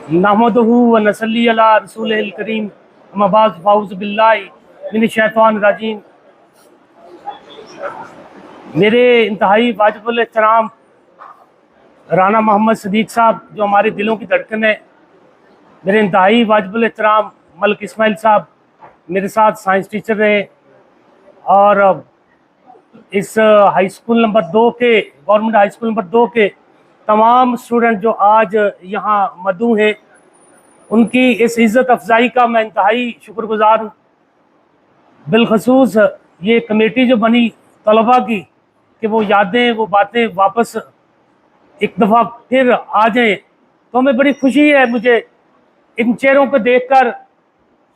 नहमदुहु व नसल्ली अला रसूलिल करीम अम्मा बाद फ़ाऊज़ु बिल्लाहि मिनश शैतानिर रजीम। मेरे इंतहाई वाजिबुल एहतराम राना मोहम्मद सदीक साहब, जो हमारे दिलों की धड़कन है। मेरे इंतहाई वाजिबुल एहतराम मलिक इस्माइल साहब, मेरे साथ साइंस टीचर रहे और इस हाई स्कूल नंबर 2 के, गवर्नमेंट हाई स्कूल नंबर 2 के तमाम स्टूडेंट जो आज यहाँ मदऊ हैं, उनकी इस इज़्ज़त अफजाई का मैं इंतहाई शुक्रगुजार हूँ। बिलखसूस ये कमेटी जो बनी तलबा की, कि वो यादें, वो बातें वापस एक दफ़ा फिर आ जाएं, तो हमें बड़ी खुशी है। मुझे इन चेहरों को देखकर,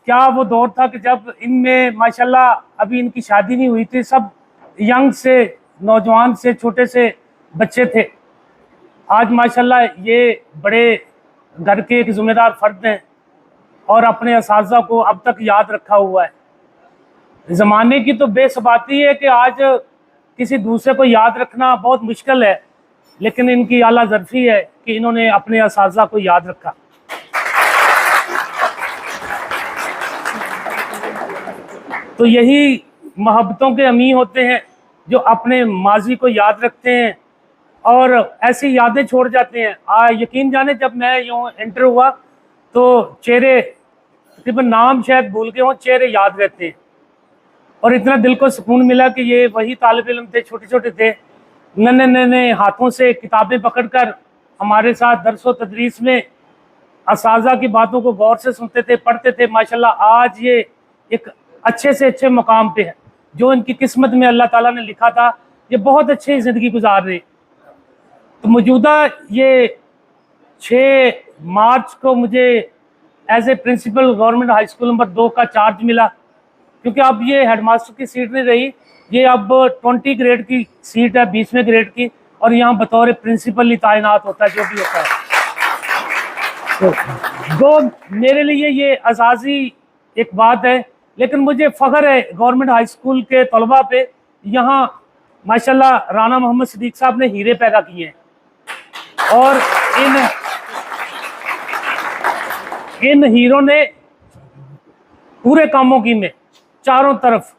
क्या वो दौर था कि जब इनमें माशाल्लाह अभी इनकी शादी नहीं हुई थी, सब यंग से, नौजवान से, छोटे से बच्चे थे। आज माशाल्लाह ये बड़े घर के एक ज़िम्मेदार फ़र्द हैं और अपने असातिज़ा को अब तक याद रखा हुआ है। ज़माने की तो बेसबाती है कि आज किसी दूसरे को याद रखना बहुत मुश्किल है, लेकिन इनकी आला ज़र्फ़ी है कि इन्होंने अपने असातिज़ा को याद रखा। तो यही मोहब्बतों के अमीर होते हैं जो अपने माजी को याद रखते हैं और ऐसी यादें छोड़ जाते हैं। यकीन जाने, जब मैं यूँ एंटर हुआ तो चेहरे तकरीबन नाम शायद भूल गए हों, चेहरे याद रहते हैं और इतना दिल को सुकून मिला कि ये वही तालिब इल्म थे, छोटे छोटे थे, नन्हे नन्हे हाथों से किताबें पकड़कर हमारे साथ दर्स व तदरीस में असातिज़ा की बातों को गौर से सुनते थे, पढ़ते थे। माशाल्लाह आज ये एक अच्छे से अच्छे मकाम पे है। जो इनकी किस्मत में अल्लाह ताला ने लिखा था, ये बहुत अच्छी ज़िंदगी गुजार रहे। तो मौजूदा ये 6 मार्च को मुझे as a principal government high school number 2 का चार्ज मिला, क्योंकि अब ये हेडमास्टर की सीट नहीं रही, ये अब 20 ग्रेड की सीट है, 20वें ग्रेड की, और यहाँ बतौर प्रिंसिपल ही तैनात होता है, जो भी होता है। तो मेरे लिए ये अज़ाज़ी एक बात है, लेकिन मुझे फ़ख्र है गवर्नमेंट हाई स्कूल के तलबा पे। यहाँ माशाल्लाह राना मोहम्मद सदीक साहब ने हीरे पैदा किए हैं और इन हीरों ने पूरे कामों की में चारों तरफ,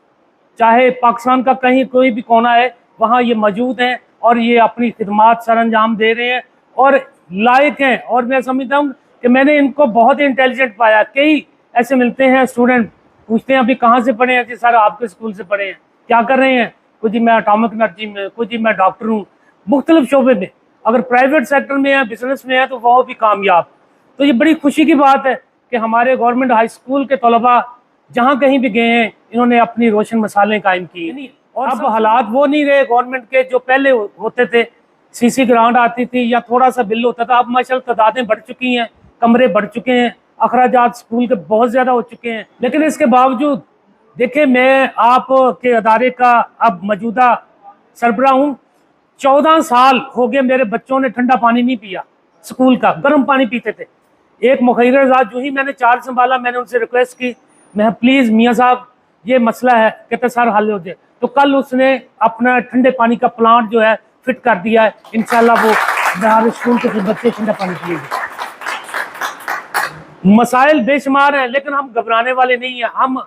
चाहे पाकिस्तान का कहीं कोई भी कोना है, वहाँ ये मौजूद हैं और ये अपनी खिदमात सर अंजाम दे रहे हैं और लायक हैं। और मैं समझता हूँ कि मैंने इनको बहुत ही इंटेलिजेंट पाया। कई ऐसे मिलते हैं स्टूडेंट, पूछते हैं अभी कहाँ से पढ़े हैं जी? सर आपके स्कूल से पढ़े हैं। क्या कर रहे हैं? कुछ जी मैं एटॉमिक एनर्जी में, कुछ जी मैं डॉक्टर हूँ। मुख्तलिफ शोबे में, अगर प्राइवेट सेक्टर में है, बिजनेस में है, तो वह भी कामयाब। तो ये बड़ी खुशी की बात है कि हमारे गवर्नमेंट हाई स्कूल के तलबा जहाँ कहीं भी गए हैं, इन्होंने अपनी रोशन मिसालें कायम की। और अब हालात वो नहीं रहे गवर्नमेंट के जो पहले होते थे। सीसी ग्रांट आती थी या थोड़ा सा बिल होता था। अब माशाल्लाह तादादें बढ़ चुकी हैं, कमरे बढ़ चुके हैं, अखराजात स्कूल के बहुत ज़्यादा हो चुके हैं। लेकिन इसके बावजूद देखिए, मैं आपके अदारे का अब मौजूदा सरबराह हूँ। 14 साल हो गए मेरे बच्चों ने ठंडा पानी नहीं पिया स्कूल का, गर्म पानी पीते थे। एक मुखर्रिर जो ही मैंने चार्ज संभाला, मैंने उनसे रिक्वेस्ट की, मैं प्लीज़ मियाँ साहब ये मसला है, कहते सर हल हो जाए। तो कल उसने अपना ठंडे पानी का प्लांट जो है फिट कर दिया है। इंशाल्लाह वो हमारे स्कूल के बच्चे ठंडा पानी पिएंगे। मसाइल बेशुमार हैं, लेकिन हम घबराने वाले नहीं हैं।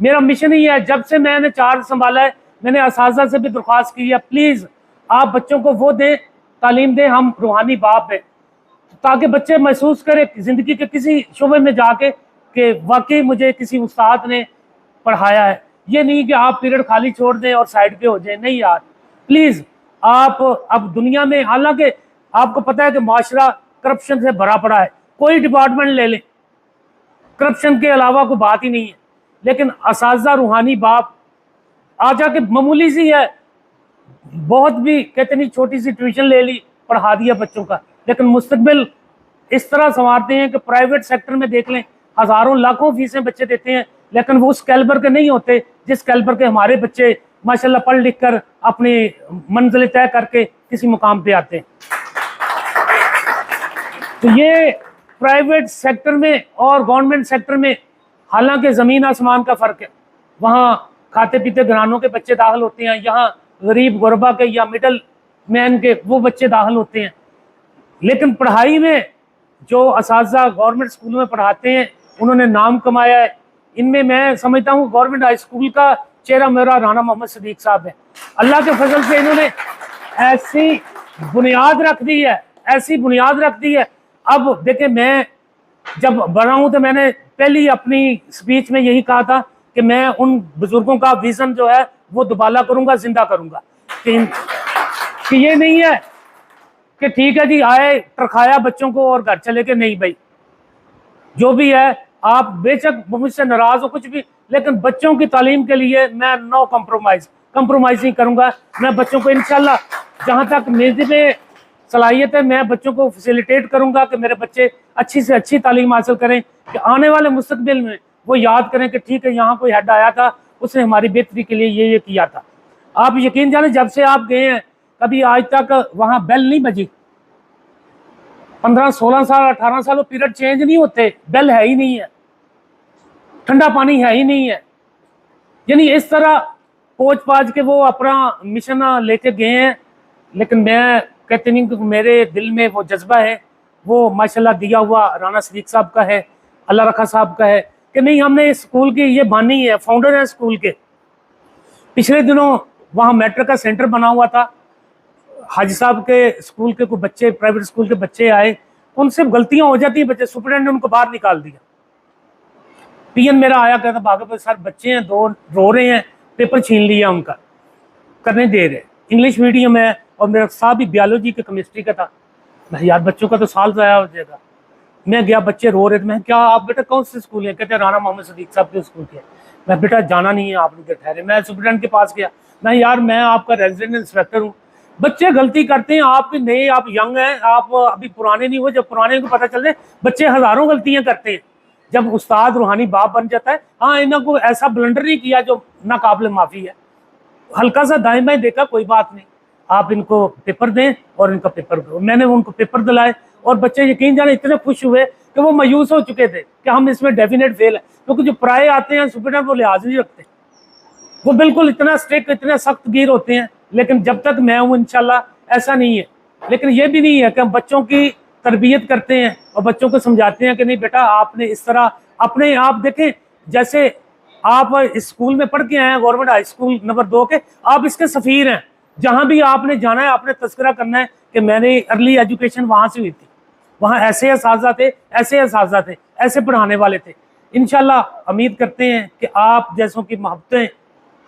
मेरा मिशन ही है, जब से मैंने चार्ज संभाला है, मैंने असातिज़ा से भी दरख्वास्त की है, प्लीज़ आप बच्चों को वो दें, तालीम दें। हम रूहानी बाप हैं, ताकि बच्चे महसूस करें ज़िंदगी के किसी शोबे में जाके कि वाकई मुझे किसी उस्ताद ने पढ़ाया है। ये नहीं कि आप पीरियड खाली छोड़ दें और साइड पे हो जाए। नहीं यार, प्लीज़ आप अब दुनिया में, हालांकि आपको पता है कि माशरा करप्शन से भरा पड़ा है, कोई डिपार्टमेंट ले लें, करप्शन के अलावा कोई बात ही नहीं है। लेकिन असातिज़ा रूहानी बाप आ जाके मामूली सी है, बहुत भी कहते नहीं, छोटी सी ट्यूशन ले ली, पढ़ा दिया बच्चों का, लेकिन मुस्तकबिल इस तरह संवारते हैं कि प्राइवेट सेक्टर में देख लें, हज़ारों लाखों फीसें बच्चे देते हैं, लेकिन वो उस कैलिबर के नहीं होते जिस कैलिबर के हमारे बच्चे माशाल्लाह पढ़ लिख कर अपनी मंजिल तय करके किसी मुकाम पे आते हैं। तो ये प्राइवेट सेक्टर में और गवर्नमेंट सेक्टर में हालांकि ज़मीन आसमान का फ़र्क है। वहाँ खाते पीते घरानों के बच्चे दाखिल होते हैं, यहाँ गरीब गुरबा के या मिडल मैन के वो बच्चे दाखिल होते हैं। लेकिन पढ़ाई में जो असातिज़ा गवर्नमेंट स्कूल में पढ़ाते हैं उन्होंने नाम कमाया है। इनमें मैं समझता हूँ गवर्नमेंट हाई स्कूल का चेहरा मेरा राना मोहम्मद सदीक साहब है। अल्लाह के फजल से इन्होंने ऐसी बुनियाद रख दी है, ऐसी बुनियाद रख दी है। अब देखें, मैं जब बड़ा हूं तो मैंने पहली अपनी स्पीच में यही कहा था कि मैं उन बुजुर्गों का विजन जो है वो दुबाला करूंगा, जिंदा करूंगा। कि ये नहीं है कि ठीक है जी आए टरखाया बच्चों को और घर चले के, नहीं भाई, जो भी है आप बेशक मुझसे नाराज हो कुछ भी, लेकिन बच्चों की तालीम के लिए मैं नो कंप्रोमाइज नहीं करूंगा। मैं बच्चों को इंशाल्लाह जहां तक मेरे में सलाहियत है मैं बच्चों को फैसिलिटेट करूंगा कि मेरे बच्चे अच्छी से अच्छी तालीम हासिल करें, कि आने वाले मुस्तकबिल में वो याद करें कि ठीक है यहाँ कोई हेड आया था, उसने हमारी बेहतरी के लिए ये किया था। आप यकीन जाने जब से आप गए हैं कभी आज तक वहाँ बेल नहीं बजी। 15-16 साल 18 साल पीरियड चेंज नहीं होते, बेल है ही नहीं है, ठंडा पानी है ही नहीं है। यानी इस तरह पोच पाच के वो अपना मिशन लेके गए हैं। लेकिन मैं कहते नहीं कि मेरे दिल में वो जज्बा है, वो माशाल्लाह दिया हुआ राना सदीक साहब का है, अल्लाह रखा साहब का है कि नहीं हमने इस स्कूल की ये बानी है, फाउंडर है स्कूल के। पिछले दिनों वहाँ मैट्रिक का सेंटर बना हुआ था, हाजी साहब के स्कूल के कोई बच्चे, प्राइवेट स्कूल के बच्चे आए, उनसे गलतियां हो जाती हैं बच्चे, सुपरिटेंडेंट ने उनको बाहर निकाल दिया। पीएन मेरा आया, कहता भागो सर बच्चे हैं दो रो रहे हैं, पेपर छीन लिया उनका, करने दे रहे। इंग्लिश मीडियम है और मेरा साहब भी बायोलॉजी के केमिस्ट्री का था। मैं यार बच्चों का तो साल ज़ाया हो जाएगा। मैं गया, बच्चे रो रहे थे। मैं क्या आप बेटा कौन से स्कूल है? कहते राना मोहम्मद सदीक साहब के स्कूल के। मैं बेटा जाना नहीं है, आप लोग ठहरे। मैं सुपरिटेंडेंट के पास गया, मैं यार मैं आपका रेजिडेंट इंस्पेक्टर हूँ, बच्चे गलती करते हैं, आप नए, आप यंग हैं, आप अभी पुराने नहीं हो। जब पुराने को पता चल जाए, बच्चे हजारों गलतियां करते हैं। जब उस्ताद रूहानी बाप बन जाता है, हाँ इन्हों को ऐसा ब्लंडर नहीं किया जो नाकाबिल माफ़ी है, हल्का सा दाएं बाएं देखा, कोई बात नहीं, आप इनको पेपर दें और इनका पेपर दो। मैंने उनको पेपर दिलाए और बच्चे यकीन जाने इतने खुश हुए कि वो मायूस हो चुके थे कि हम इसमें डेफिनेट फेल है। क्योंकि जो प्राय आते हैं सुपरिटेंडेंट वो लिहाज नहीं रखते, वो बिल्कुल इतना स्ट्रिक्ट, इतने सख्त गिर होते हैं। लेकिन जब तक मैं हूँ इंशाल्लाह ऐसा नहीं है। लेकिन ये भी नहीं है कि हम बच्चों की तरबियत करते हैं और बच्चों को समझाते हैं कि नहीं बेटा आपने इस तरह अपने आप देखें, जैसे आप इस स्कूल में पढ़ के आए हैं गवर्नमेंट हाई स्कूल नंबर 2 के, आप इसके सफ़ीर हैं। जहाँ भी आपने जाना है आपने तस्करा करना है कि मैंने अर्ली एजुकेशन वहाँ से हुई थी, वहाँ ऐसे असातिज़ा थे, ऐसे असातिज़ा थे, ऐसे पढ़ाने वाले थे। इंशाल्लाह उम्मीद करते हैं कि आप जैसों की मोहब्बतें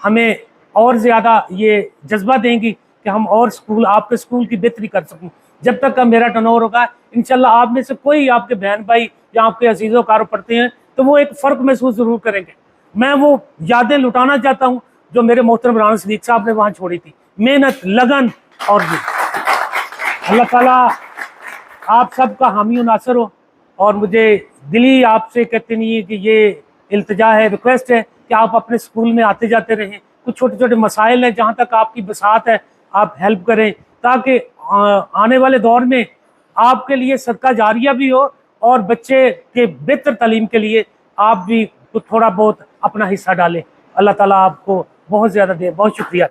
हमें और ज़्यादा ये जज्बा देंगी कि हम और स्कूल, आपके स्कूल की बेहतरी कर सकूं। जब तक का मेरा टर्नओवर होगा इंशाल्लाह आप में से कोई आपके बहन भाई या आपके अजीज़ों कार पढ़ते हैं तो वो एक फ़र्क महसूस ज़रूर करेंगे। मैं वो यादें लुटाना चाहता हूँ जो मेरे मोहतरम राना सदीक साहब ने वहाँ छोड़ी थी, मेहनत, लगन। और भी अल्लाह ताला आप सबका हामी और नासर हो। और मुझे दिली आपसे कहते नहीं है कि ये इल्तिजा है, रिक्वेस्ट है कि आप अपने स्कूल में आते जाते रहें। कुछ छोटे छोटे मसाइल हैं जहाँ तक आपकी बसात है आप हेल्प करें, ताकि आने वाले दौर में आपके लिए सदका जारिया भी हो और बच्चे के बेहतर तालीम के लिए आप भी थोड़ा बहुत अपना हिस्सा डालें। अल्लाह ताला आपको बहुत ज़्यादा दे। बहुत शुक्रिया।